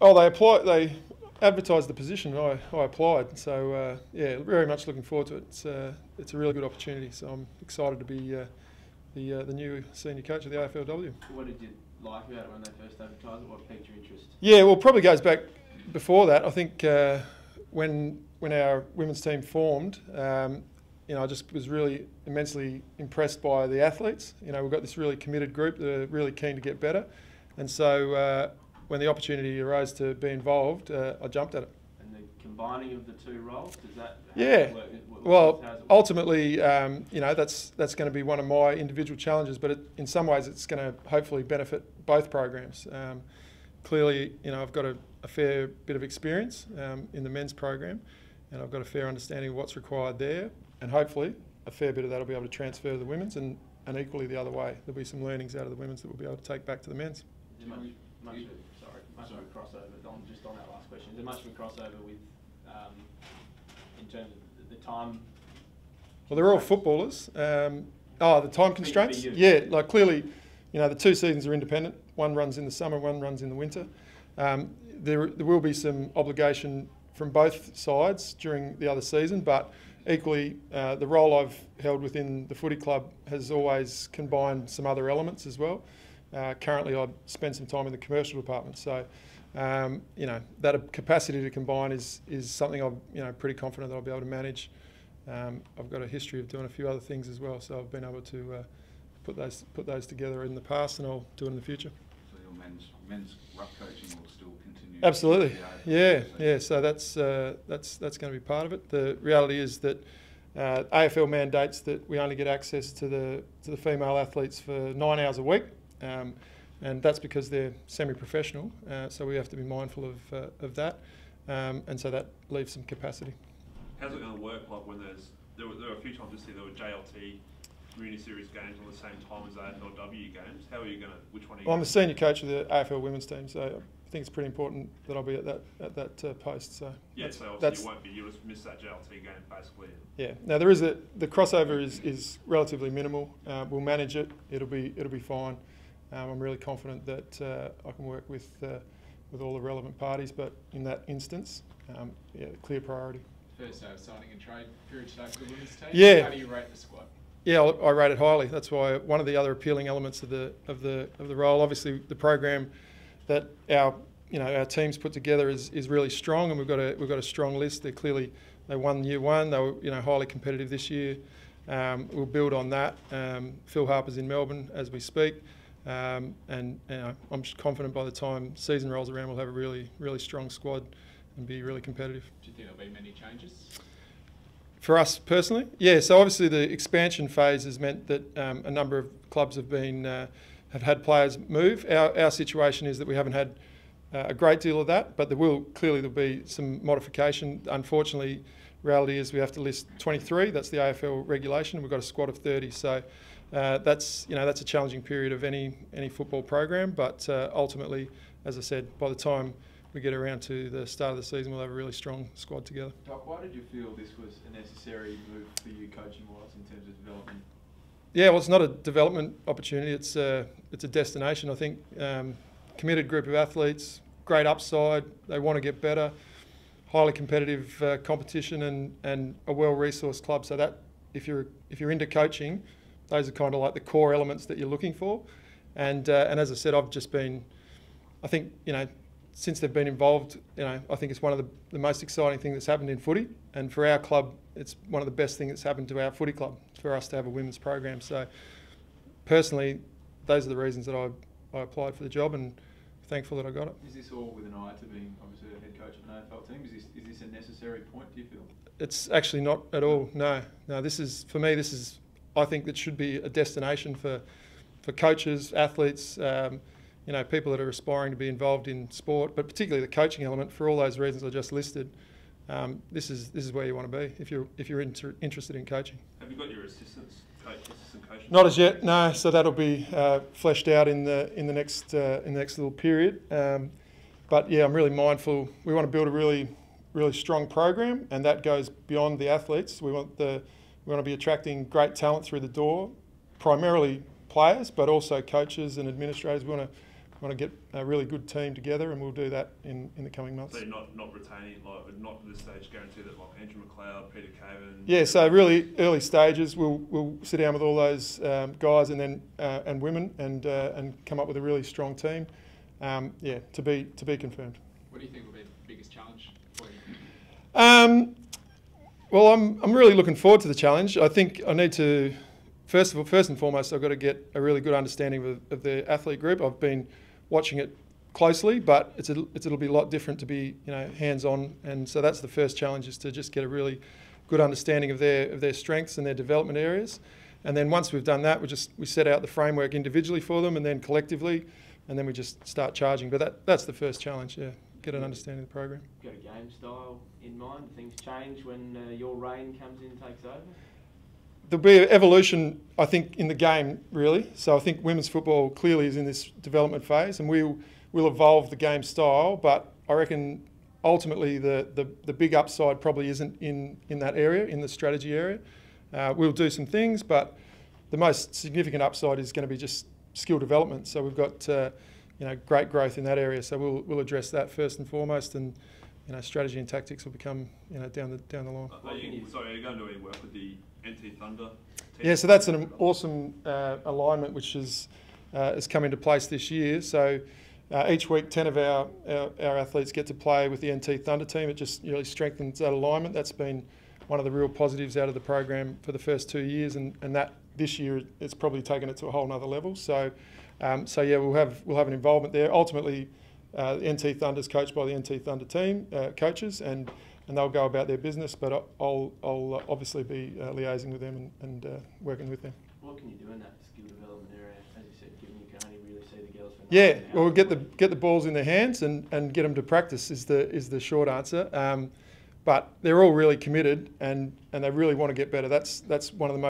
Oh, they advertised the position. I applied. So yeah, very much looking forward to it. It's a really good opportunity. So I'm excited to be the new senior coach of the AFLW. What did you like about it when they first advertised it? What piqued your interest? Yeah, well, probably goes back before that. I think when our women's team formed, I just was really immensely impressed by the athletes. We've got this really committed group that are really keen to get better, and so when the opportunity arose to be involved, I jumped at it. And the combining of the two roles, does that work? Well, ultimately, that's going to be one of my individual challenges, but in some ways it's going to hopefully benefit both programs. Clearly, I've got a fair bit of experience in the men's program, and I've got a fair understanding of what's required there, and hopefully a fair bit of that will be able to transfer to the women's, and equally the other way. There'll be some learnings out of the women's that we'll be able to take back to the men's. Much of a crossover, just on that last question, is there much of a crossover with, in terms of the time? Well, they're all footballers. The time constraints? Yeah, like clearly, the 2 seasons are independent. One runs in the summer, one runs in the winter. There will be some obligation from both sides during the other season, but equally, the role I've held within the footy club has always combined some other elements as well. Currently, I spend some time in the commercial department, so that capacity to combine is something I'm pretty confident that I'll be able to manage. I've got a history of doing a few other things as well, so I've been able to put those together in the past, and I'll do it in the future. So your men's ruck coaching will still continue? Absolutely, yeah. So that's going to be part of it. The reality is that AFL mandates that we only get access to the female athletes for 9 hours a week. And that's because they're semi-professional, so we have to be mindful of that, and so that leaves some capacity. How's it going to work? Like when there were a few times this year there were JLT Community Series games on the same time as AFLW games. How are you going to? Which one are you? Well, I'm the senior coach of the AFL women's team, so I think it's pretty important that I'll be at that post. So yeah, so obviously you won't be. You'll just miss that JLT game basically. Yeah. Now there is the crossover is relatively minimal. We'll manage it. It'll be fine. I'm really confident that I can work with all the relevant parties, but in that instance, clear priority. First signing and trade period today for the women's team. Yeah. How do you rate the squad? Yeah, I rate it highly. That's why one of the other appealing elements of the role, obviously, the program that our teams put together is really strong, and we've got a strong list. They won year one. They were highly competitive this year. We'll build on that. Phil Harper's in Melbourne as we speak. And I'm just confident by the time season rolls around, we'll have a really, really strong squad and be really competitive. Do you think there'll be many changes? For us personally, yeah. So obviously the expansion phase has meant that a number of clubs have had players move. Our situation is that we haven't had a great deal of that, but there'll be some modification. Unfortunately, reality is we have to list 23. That's the AFL regulation. We've got a squad of 30. So. That's a challenging period of any football program, but ultimately, as I said, by the time we get around to the start of the season, we'll have a really strong squad together. Doc, why did you feel this was a necessary move for you coaching-wise in terms of development? Yeah, well, it's not a development opportunity. It's a destination. I think committed group of athletes, great upside. They want to get better. Highly competitive competition and a well-resourced club. So that if you're into coaching, those are kind of like the core elements that you're looking for. And as I said, I've just been, I think, since they've been involved, I think it's one of the most exciting things that's happened in footy. And for our club, it's one of the best things that's happened to our footy club, for us to have a women's program. So personally, those are the reasons that I applied for the job, and thankful that I got it. Is this all with an eye to being obviously a head coach of an AFL team? Is this a necessary point, do you feel? It's actually not at all, no. This is, for me, I think that should be a destination for coaches, athletes, people that are aspiring to be involved in sport, but particularly the coaching element. For all those reasons I just listed, this is where you want to be if you're interested in coaching. Have you got your assistant coach? Not as yet, no. So that'll be fleshed out in the next little period. But yeah, I'm really mindful. We want to build a really, really strong program, and that goes beyond the athletes. We want to be attracting great talent through the door, primarily players, but also coaches and administrators. We want to get a really good team together, and we'll do that in the coming months. So you're not retaining, like, not at this stage guarantee that, like, Andrew McLeod, Peter Caven. Yeah, so really early stages, we'll sit down with all those guys and then and women and come up with a really strong team. Yeah, to be confirmed. What do you think will be the biggest challenge for you? Well, I'm really looking forward to the challenge. I think I need to, first and foremost, I've got to get a really good understanding of the athlete group. I've been watching it closely, but it'll be a lot different to be, you know, hands-on, and so that's the first challenge, is to just get a really good understanding of their strengths and their development areas. And then once we've done that, we set out the framework individually for them, and then collectively, and then we just start charging. But that's the first challenge, yeah, get an understanding of the program. Got a game style in mind? Things change when your reign comes in and takes over? There'll be an evolution, I think, in the game, really. So I think women's football clearly is in this development phase, and we'll evolve the game style, but I reckon ultimately the big upside probably isn't in that area, in the strategy area. We'll do some things, but the most significant upside is going to be just skill development. So we've got great growth in that area. So we'll address that first and foremost, and strategy and tactics will become down the line. Are you going to do any work with the NT Thunder team? Yeah, so that's an awesome alignment which has come into place this year. So each week 10 of our athletes get to play with the NT Thunder team. It just really strengthens that alignment. That's been one of the real positives out of the program for the first 2 years, and that this year it's probably taken it to a whole nother level. So yeah, we'll have an involvement there. Ultimately, the NT Thunder is coached by the NT Thunder team coaches, and they'll go about their business. But I'll obviously be liaising with them and working with them. What can you do in that skill development area? As you said, given you can only really see the girls for yeah, well, we'll get the balls in their hands and get them to practice is the short answer. But they're all really committed and they really want to get better. That's one of the most